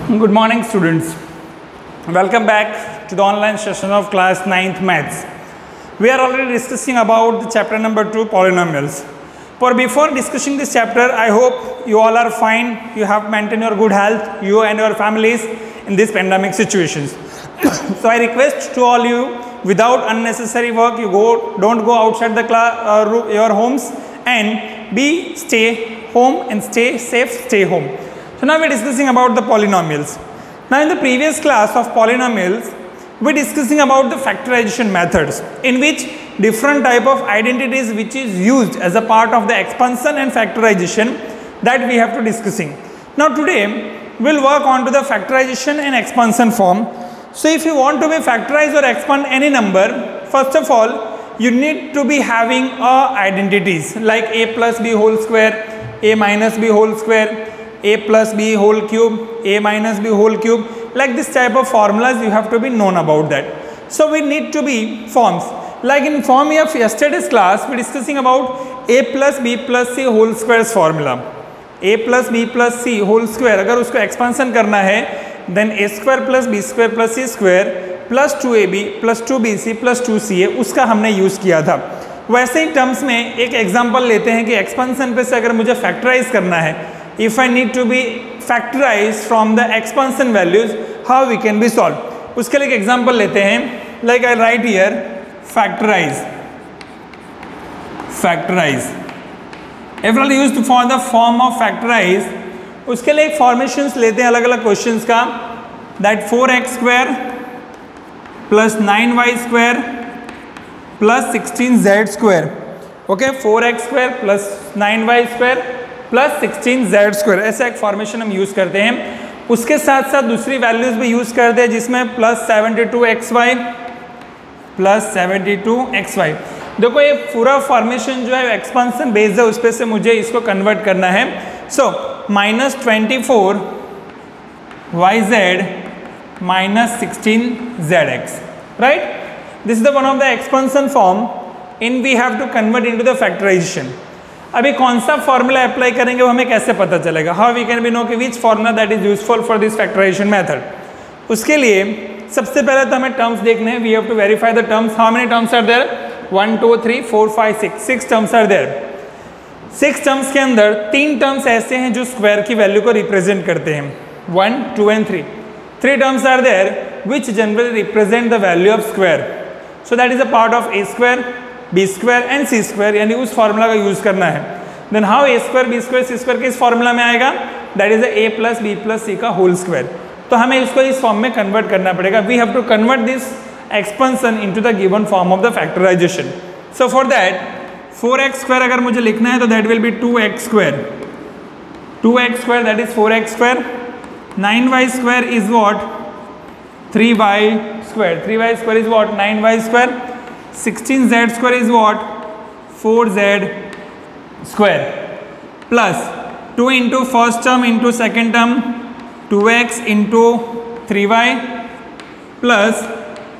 Good morning, students. Welcome back to the online session of class 9th maths. We are already discussing about the chapter number 2, polynomials. For before discussing this chapter, I hope you all are fine. You have maintained your good health, you and your families in these pandemic situations. So I request to all you, without unnecessary work, don't go outside the your homes and stay home and stay safe, stay home. So now we are discussing about the polynomials. Now in the previous class of polynomials, we are discussing about the factorization methods, in which different type of identities which is used as a part of the expansion and factorization that we have to discussing. Now today we will work on to the factorization and expansion form. So if you want to be factorize or expand any number, first of all you need to be having identities like a plus b whole square, a minus b whole square, a plus b whole cube, a minus b whole cube. Like this type of formulas you have to be known about that. So we need to be forms. Like in form of yesterday's class we are discussing about a plus b plus c whole squares formula. A plus b plus c whole square अगर उसको expansion करना है then a square plus b square plus c square plus 2ab plus 2bc plus 2ca उसका हमने use किया था. वैसे ही terms में एक एग्जांपल लेते हैं कि एक्सपेंशन पे से अगर मुझे फैक्टराइज करना है, if I need to be factorized from the expansion values, how we can be solved. उसके लिए एक एग्जांपल लेते हैं, like I write here factorize. If used for the form of factorize, उसके लिए एक फॉर्मेशंस लेते हैं अलग अलग क्वेश्चंस का, that 4x square plus 9y square plus 16z square. Okay, 4x square plus 9y square plus 16z square, ऐसा एक फॉर्मेशन हम यूज़ करते हैं. उसके साथ साथ दूसरी वैल्यूज़ भी यूज़ करते हैं जिसमें प्लस 72xy प्लस 72xy. देखो ये पूरा फॉर्मेशन जो है एक्सपेंशन बेस्ड है, उस पर से मुझे इसको कन्वर्ट करना है. So minus 24 yz minus 16zx, right. This is the one of the expansion form in we have to convert into the factorization. अभी कौन सा फॉर्मूला अप्लाई करेंगे वो हमें कैसे पता चलेगा? How we can be know कि which formula that is useful for this factorisation method. उसके लिए सबसे पहले तो हमें टर्म्स देखने हैं. We have to verify the terms. How many terms are there? 1 2 3 4 5 6 6 terms are there. 6 terms के अंदर 3 टर्म्स ऐसे हैं जो स्क्वायर की वैल्यू को रिप्रेजेंट करते हैं, 1 2 and 3. 3 terms are there which generally represent the value of square. So that is a part of a square, b square and c square, यानी उस फॉर्मूला का यूज करना है. Then how a square b square c square किस formula में आएगा? That is a plus b plus c का whole square. तो हमें इसको इस फॉर्म में कन्वर्ट करना पड़ेगा. We have to convert this expansion into the given form of the factorization. So for that 4x square अगर मुझे लिखना है तो that will be 2x square. 2x square that is 4x square. 9y square is what? 3y square. 3y square is what? 9y square. 16z square is what? 4z square plus 2 into first term into second term 2x into 3y plus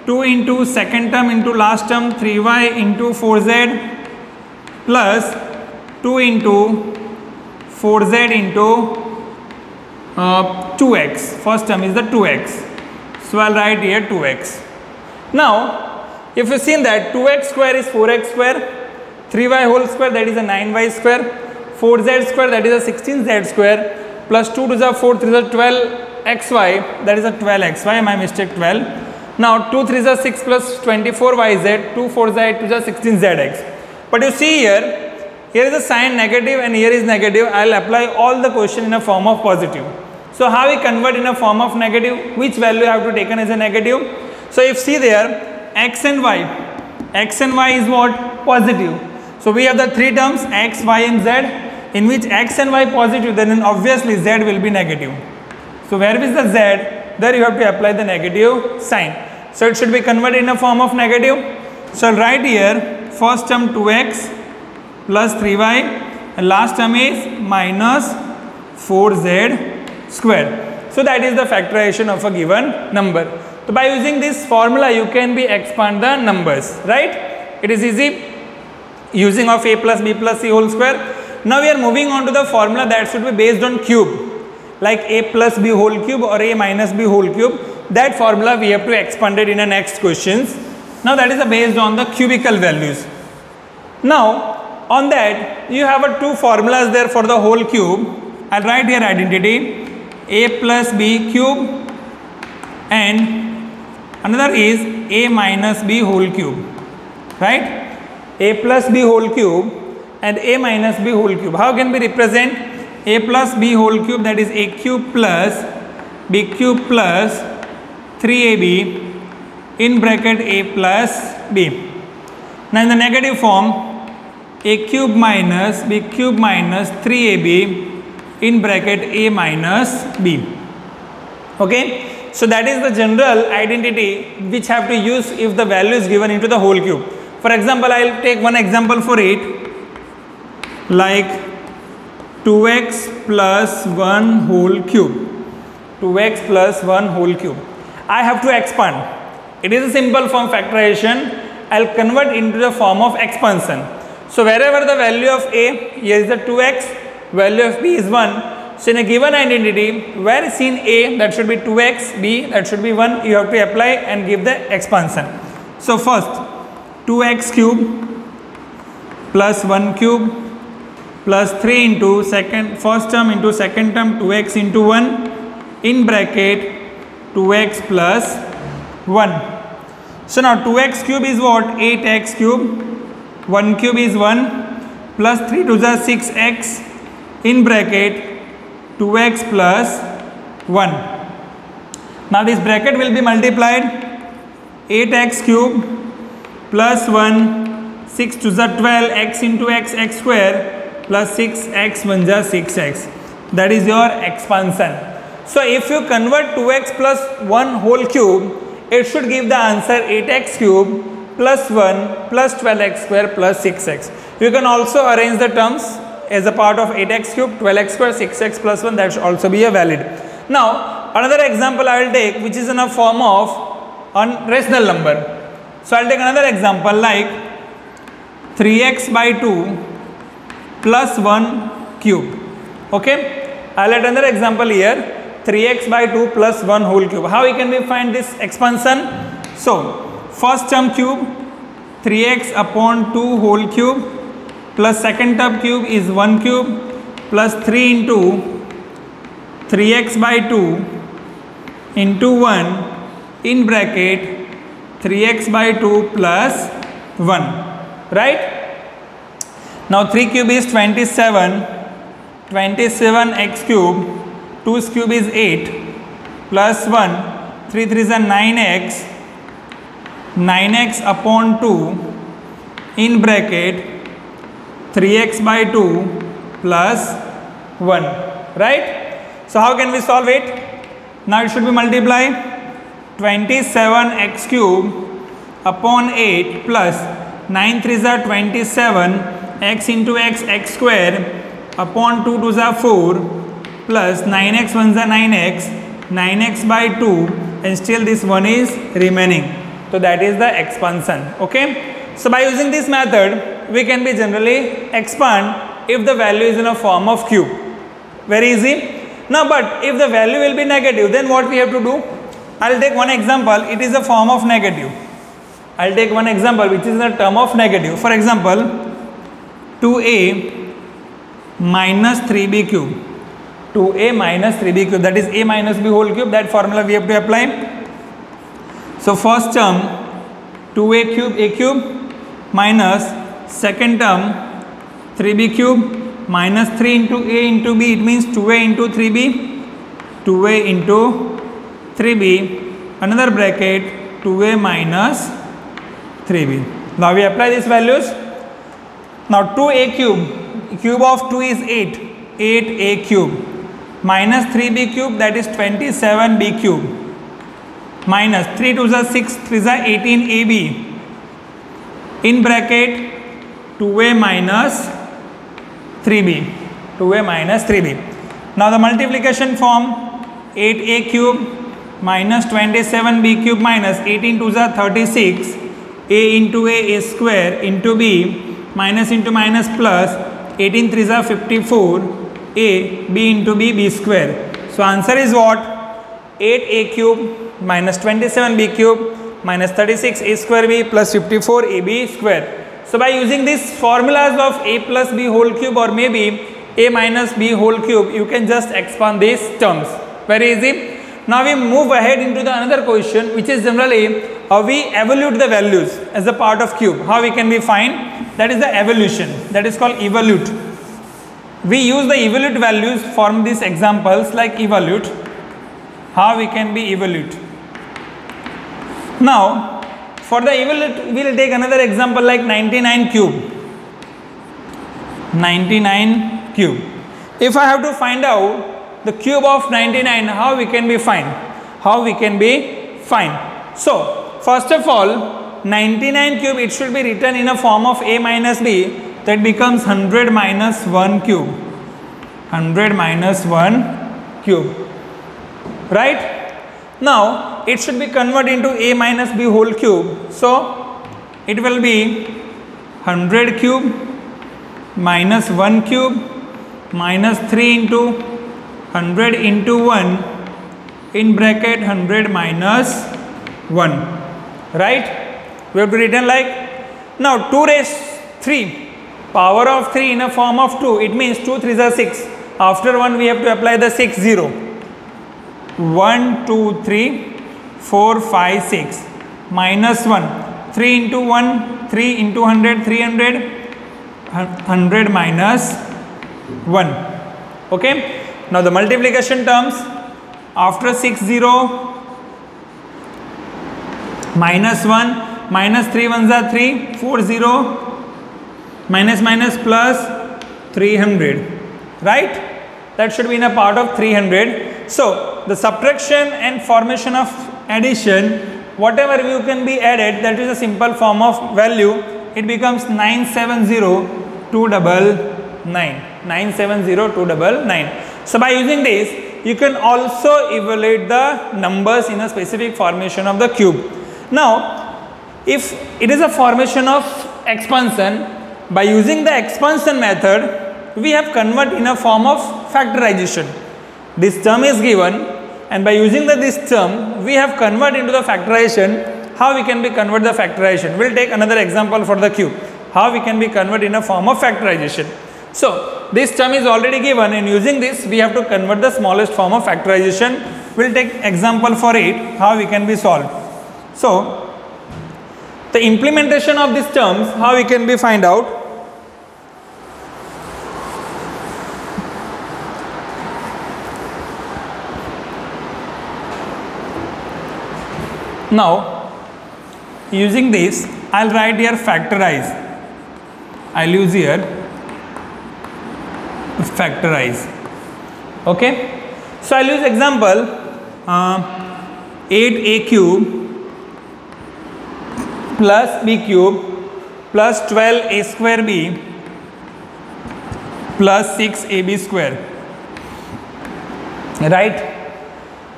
2 into second term into last term 3y into 4z plus 2 into 4z into 2x. First term is the 2x. So I'll write here 2x. Now if you see that 2x square is 4x square, 3y whole square that is a 9y square, 4z square that is a 16z square, plus 2 to the 4 3 is 12xy that is a 12xy, my mistake 12. Now 2 3 is 6 plus 24yz, 2 4z 8 to the 16zx. But you see here is a sign negative and here is negative. I will apply all the question in a form of positive. So how we convert in a form of negative? Which value have to taken as a negative? So if see there x and y is what? Positive. So we have the 3 terms x, y and z, in which x and y positive, then obviously z will be negative. So where is the z? There you have to apply the negative sign. So it should be converted in a form of negative. So I'll write here first term 2x plus 3y and last term is minus 4z square. So that is the factorization of a given number. So by using this formula you can be expand the numbers, right? It is easy. Using of a plus b plus c whole square. Now we are moving on to the formula that should be based on cube. like a plus b whole cube or a minus b whole cube, that formula we have to expand it in the next questions. Now that is based on the cubical values. Now on that you have two formulas there for the whole cube. I'll write here identity a plus b cube and another is a minus b whole cube, right? A plus b whole cube and a minus b whole cube. How can we represent a plus b whole cube? That is a cube plus b cube plus 3ab in bracket a plus b. Now in the negative form, a cube minus b cube minus 3ab in bracket a minus b. Okay, so that is the general identity which have to use if the value is given into the whole cube. For example, I will take one example for it, like 2x plus 1 whole cube. 2x plus 1 whole cube. I have to expand. It is a simple form factorization. I will convert into the form of expansion. So wherever the value of a, here is the 2x, value of b is 1. So in a given identity, where is in a, that should be 2x, b, that should be 1, you have to apply and give the expansion. So first, 2x cube plus 1 cube plus 3 into first term into second term 2x into 1 in bracket 2x plus 1. So now 2x cube is what? 8x cube, 1 cube is 1 plus 3 to the 6x in bracket 2x plus 1. Now this bracket will be multiplied 8x cube plus 1, 6 to the 12, x into x, x square plus 6x 1 ja 6x. That is your expansion. So if you convert 2x plus 1 whole cube, it should give the answer 8x cube plus 1 plus 12x square plus 6x. You can also arrange the terms as a part of 8x cube, 12x square, 6x plus 1, that should also be a valid. Now another example I will take which is in a form of rational number. So I will take another example like 3x by 2 plus 1 cube. Okay, I will add another example here, 3x by 2 plus 1 whole cube. How we can we find this expansion? So first term cube 3x upon 2 whole cube plus second term cube is 1 cube plus 3 into 3x by 2 into 1 in bracket 3x by 2 plus 1, right? Now 3 cube is 27, 27x cube, 2's cube is 8 plus 1, 3 3 is a 9x, 9x upon 2 in bracket 3x by 2 plus 1, right? So how can we solve it? Now it should be multiply 27x cube upon 8 plus 9 3 is a 27, x into x, x square upon 2 to the 4 plus 9x 1 is a 9x, 9x by 2, and still this 1 is remaining. So that is the expansion. Okay. So by using this method, we can be generally expand if the value is in a form of cube. Very easy. Now but if the value will be negative, then what we have to do? I will take one example. It is a form of negative. I will take one example which is in a term of negative. For example, 2a minus 3b cube. 2a minus 3b cube, that is a minus b whole cube. That formula we have to apply. So first term 2a cube a cube minus second term 3b cube minus 3 into a into b. It means 2a into 3b, 2a into 3b, another bracket 2a minus 3b. Now we apply these values. Now 2a cube, cube of 2 is 8, 8a cube minus 3b cube, that is 27b cube minus 3 to the 6, 3 is 18ab in bracket 2a minus 3b, 2a minus 3b. Now the multiplication form 8a cube minus 27b cube minus 18 to the 36, a into a is square into b minus into minus plus 18 3 is 54, a b into b, b square. So answer is what? 8a cube minus 27b cube minus 36a square b plus 54ab square. So by using these formulas of a plus b whole cube or maybe a minus b whole cube, you can just expand these terms. Very easy. Now we move ahead into the another question, which is generally we evolute the values as a part of cube. How we can be find? That is the evolution. That is called evolute. We use the evolute values from these examples like evolute. How we can be evolute? Now for the evolute, we will take another example like 99 cube. 99 cube. If I have to find out the cube of 99, how we can be find? How we can be find? So first of all, 99 cube, it should be written in a form of a minus b. That becomes 100 minus 1 cube. 100 minus 1 cube. Right? Now it should be converted into a minus b whole cube. So it will be 100 cube minus 1 cube minus 3 into 100 into 1 in bracket 100 minus 1. Right? We have to written like, now 2 raised 3, power of 3 in a form of 2, it means 2 3s are 6. After 1 we have to apply the 6 0. 1 2 3 4 5 6 minus 1, 3 into 1, 3 into 100, 300, 100 minus 1. Okay. Now the multiplication terms, after 6 0 minus 1 minus 3 ones are 3, 4 0 minus minus plus 300. Right? That should be in a part of 300. So the subtraction and formation of addition, whatever you can be added, that is a simple form of value. It becomes 970,299. 970,299. So by using this, you can also evaluate the numbers in a specific formation of the cube. Now if it is a formation of expansion, by using the expansion method, we have converted in a form of factorization. This term is given, and by using this term, we have converted into the factorization. How we can be convert the factorization? We will take another example for the cube. How we can be convert in a form of factorization. So this term is already given, and using this we have to convert the smallest form of factorization. We will take example for it, how we can be solved. So the implementation of these terms, how we can be find out? Now using this, I will write here factorize. I will use here factorize. Okay. So I will use example 8a cube plus b cube plus 12a square b plus 6ab square. Right?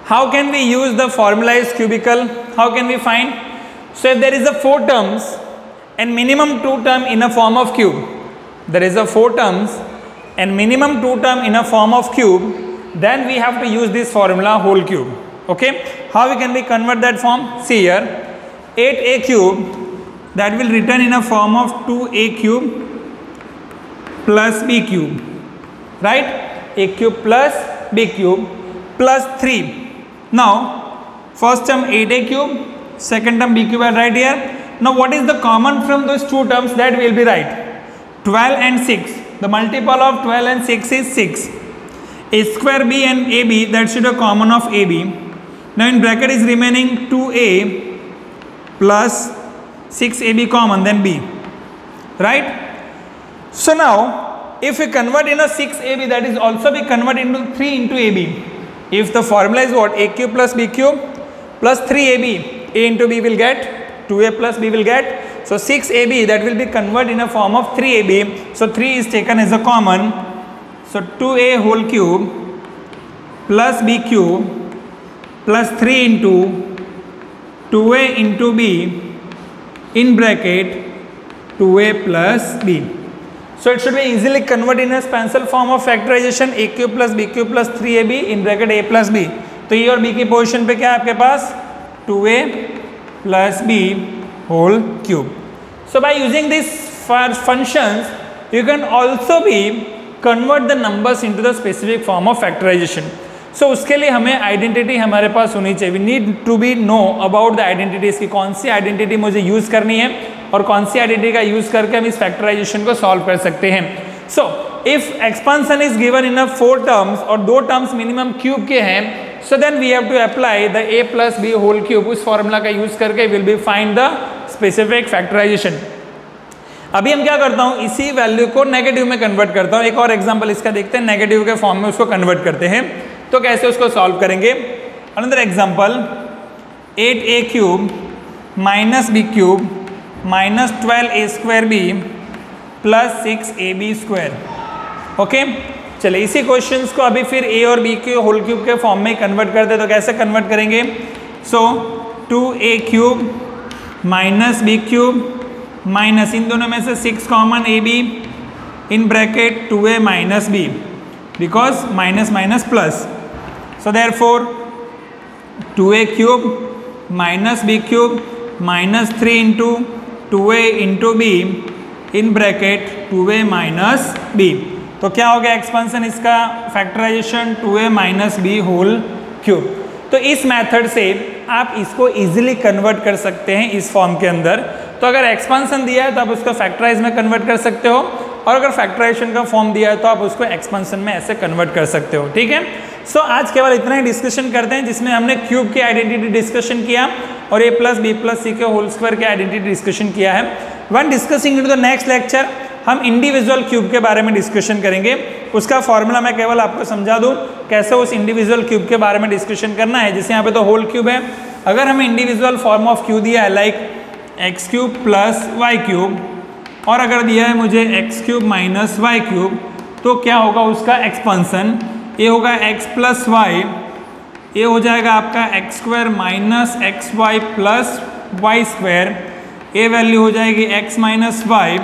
How can we use the formalized cubical? How can we find? So if there is a 4 terms and minimum 2 term in a form of cube, there is a 4 terms and minimum 2 term in a form of cube, then we have to use this formula whole cube. Okay. How we can be convert that form? See here, 8a cube, that will return in a form of 2a cube plus b cube. Right? A cube plus b cube plus 3. Now first term 8a cube, second term b cube I write here. Now what is the common from those 2 terms? That will be right. 12 and 6. The multiple of 12 and 6 is 6. A square b and ab, that should be a common of ab. Now in bracket is remaining 2a plus 6ab common, then b. Right? So now if we convert in a 6ab, that is also be converted into 3 into ab. If the formula is what? A cube plus b cube plus 3ab, a into b will get 2a plus b will get. So 6ab, that will be converted in a form of 3ab. So 3 is taken as a common. So 2a whole cube plus b cube plus 3 into 2a into b in bracket 2a plus b. So it should be easily converted in a exponential form of factorization a cube plus b cube plus 3ab in bracket a plus b. तो ए और b की position पे क्या है आपके पास 2a plus b whole cube. So by using these functions you can also be convert the numbers into the specific form of factorization. So उसके लिए हमें आइडेंटिटी हमारे पास होनी चाहिए. We need to be know about the identities की कौन सी identity मुझे use करनी है और कौन सी आइडेंटिटी का यूज करके हम इस फैक्टराइजेशन को सॉल्व कर सकते हैं. So if expansion is given in 4 terms और 2 टर्म्स मिनिमम क्यूब के हैं, so then we have to apply the a plus b whole cube. उस फॉर्मूला का यूज करके will be find the specific factorization. अभी हम क्या करता हूं, इसी वैल्यू को नेगेटिव में कन्वर्ट करता हूं. एक और एग्जांपल इसका देखते हैं. नेगेटिव के फॉर्म में उसको कन्वर्ट करते हैं, तो कैसे उसको सॉल्व करेंगे. Another example 8a cube minus b cube minus 12a square b plus 6ab square. Okay, चलिए इसी क्वेश्चंस को अभी फिर a और b के होल क्यूब के फॉर्म में कन्वर्ट करते हैं. तो कैसे कन्वर्ट करेंगे. So 2a cube minus b cube minus इन दोनों में से 6 common ab in bracket 2a minus b because minus minus plus. So therefore 2a cube minus b cube minus 3 into 2a into b in bracket 2a minus b. तो क्या हो गया expansion इसका factorisation 2a minus b whole cube. तो इस method से आप इसको इजीली कन्वर्ट कर सकते हैं इस फॉर्म के अंदर. तो अगर एक्सपेंशन दिया है तो आप उसको फैक्टराइज में कन्वर्ट कर सकते हो, और अगर फैक्टराइजेशन का फॉर्म दिया है तो आप उसको एक्सपेंशन में ऐसे कन्वर्ट कर सकते हो. ठीक है. सो आज केवल इतना ही डिस्कशन करते हैं जिसमें हमने क्यूब की आइडेंटिटी डिस्कशन किया और a प्लस बी प्लस सी के होल स्क्वायर की आइडेंटिटी डिस्कशन किया है. One discussing in the next lecture हम इंडिविजुअल क्यूब के बारे में डिस्कशन करेंगे. उसका फॉर्मूला मैं केवल आपको समझा दूं कैसे उस इंडिविजुअल क्यूब के बारे में डिस्कशन करना है. जैसे यहाँ पे तो होल क्यूब है, अगर हमें इंडिविजुअल फॉर्म ऑफ क्यूब दिया है like x cube plus y cube, और अगर दिया है मुझे x cube minus y cube, तो क्या होगा उसका एक्सपेंशन. ये होगा एक्स प्लस वाई, ये हो जाएगा आपका x square minus x y plus y square. ये वैल्यू हो जाएगी एक्स माइनस वाई,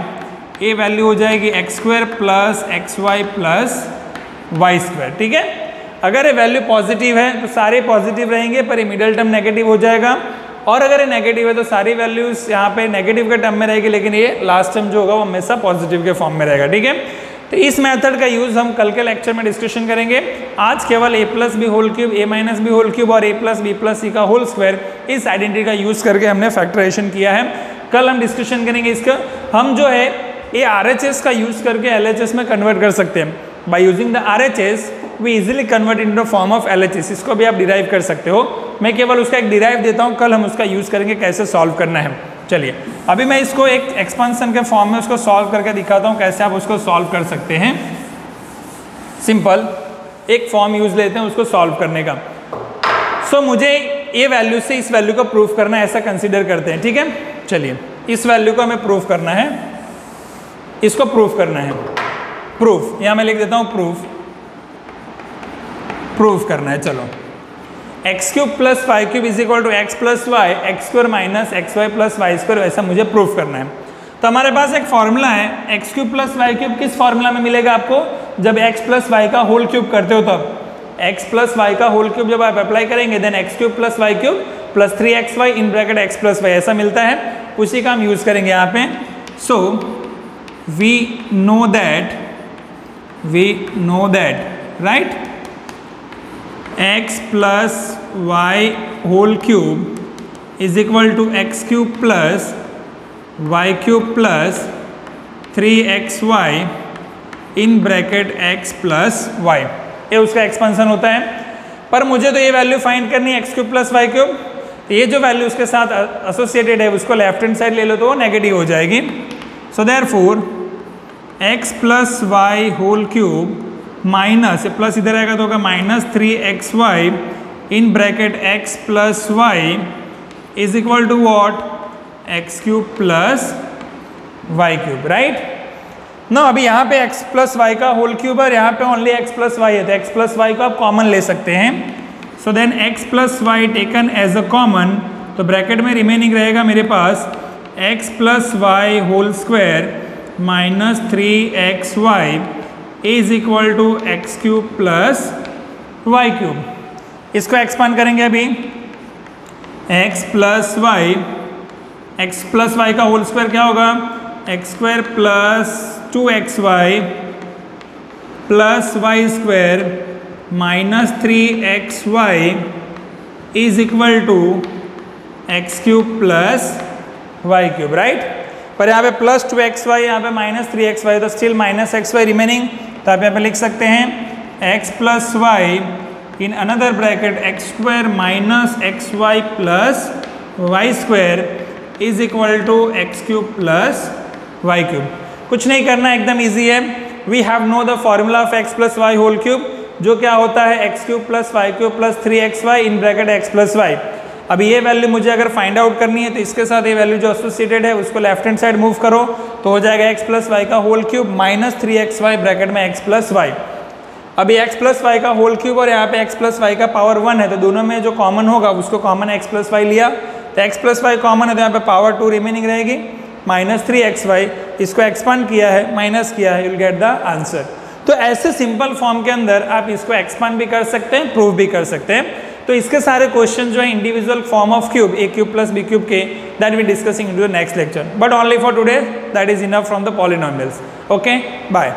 ये वैल्यू हो जाएगी x square plus x y plus y square. ठीक है. अगर ये वैल्यू पॉजिटिव है तो सारे पॉजिटिव रहेंगे, पर ये मिडल टर्म नेगेटिव हो जाएगा. और अगर ये नेगेटिव है तो सारी वैल्यूज यहाँ पे नेगेटिव के टर्म में रहेगी, लेकिन ये लास्ट टर्म जो होगा वो हमेशा पॉजिटिव के फॉर्म में रहेगा. ठीक है. तो इस मेथड का यूज हम कल के लेक्चर में डिस्कशन करेंगे. आज केवल a plus b whole cube, a minus b whole cube और a plus b plus c का होल स्क्वायर, इस आइडेंटिटी का यूज करके हमने फैक्टराइजेशन किया है. कल हम डिस्कशन करेंगे इसका. हम जो है ये RHS का यूज करके LHS में कन्वर्ट कर सकते हैं. By using the RHS we easily convert in the form of LHS. इसको भी आप डिराइव कर सकते हो. मैं केवल उसका एक डिराइव देता हूँ, कल हम उसका यूज करेंगे कैसे सॉल्व करना है. चलिए अभी मैं इसको एक एक्सपेंशन के फॉर्म में उसको सॉल्व करके दिखाता हूँ कैसे आप उसको सॉल्व कर सकते हैं. सिंपल एक फॉर्म यूज लेते हैं उसको सॉल्व करने का. सो मुझे ये वैल्यू से इस वैल्यू को प्रूफ करना है, ऐसा कंसीडर करते हैं. ठीक है. चलिए इस वैल्यू को हमें प्रूफ करना है, इसको प्रूफ करना है. प्रूफ यहाँ मैं लिख देता हूँ प्रूफ, प्रूफ करना है. चलो x cube plus y cube is equal to x plus y x square minus x y plus y square, ऐसा मुझे प्रूफ करना है. तो हमारे पास एक फॉर्मूला है x cube plus y cube. किस फॉर्मूला में मिलेगा आपको, जब एक्स प्लस वाई का होल क्यूब करते हो तब. एक्स प्लस वाई का होल क्यूब जब आप अप्लाई करेंगे then x cube plus y cube plus 3xy in bracket x plus y, ऐसा मिलता है. उसी का हम यूज करेंगे यहाँ पे. So we know that right x plus y whole cube is equal to x cube plus y cube plus 3xy in bracket x plus y. ये उसका एक्सपेंशन होता है. पर मुझे तो ये वैल्यू फाइंड करनी है x cube plus y cube. ये जो वैल्यू उसके साथ एसोसिएटेड है उसको लेफ्ट हैंड साइड ले लो तो वो नेगेटिव हो जाएगी. So therefore x plus y whole cube minus plus इधर आएगा तो होगा minus 3xy in bracket x plus y is equal to what x cube plus y cube. Right ना. अभी यहाँ पे x प्लस वाई का होल क्यूब और यहाँ पे ओनली x प्लस वाई है, तो x प्लस वाई को आप कॉमन ले सकते हैं. So then x plus y taken as a common, तो ब्रैकेट में रिमेनिंग रहेगा मेरे पास x plus y whole square minus 3xy is equal to x cube plus y cube. इसको एक्सपांड करेंगे अभी, x प्लस वाई का होल स्क्वायर क्या होगा, x square plus 2xy plus y square minus 3xy is equal to x cube plus y cube, right. पर यहाँ पे plus 2xy, यहाँ पे माइनस 3xy, तो स्टिल माइनस xy रिमेनिंग, तो आप यहाँ पे लिख सकते हैं x plus y in another bracket x square minus xy plus y square is equal to x cube plus y cube. कुछ नहीं करना, एकदम ईजी है। We have know the formula of x plus y whole cube, जो क्या होता है x cube plus y cube plus 3xy in bracket x plus y. अब ये वैल्यू मुझे अगर फाइंड आउट करनी है तो इसके साथ ये वैल्यू जो एसोसिएटेड है उसको लेफ्ट हैंड साइड मूव करो तो हो जाएगा एक्स प्लस वाई का whole cube minus 3xy bracket में एक्स प्लस वाई। अभी एक्स प्लस वाई का होल क्यूब और यहाँ पे एक्स प्लस वाई का पावर 1 है, तो दोनों में जो कॉमन होगा उसको कॉमन एक्स प्लस वाई लिया, तो एक्स प्लस वाई कॉमन है तो यहाँ पे पावर 2 रिमेनिंग रहेगी माइनस 3xy। इसको एक्सपांड किया है, माइनस किया है, you will get the answer. तो ऐसे सिंपल फॉर्म के अंदर आप इसको एक्सपांड भी कर सकते हैं, प्रूव भी कर सकते हैं। तो इसके सारे क्वेश्चन जो है individual form of cube, a cube plus b cube के, that we discussing in the next lecture, but only for today, that is enough from the polynomials. Okay, bye.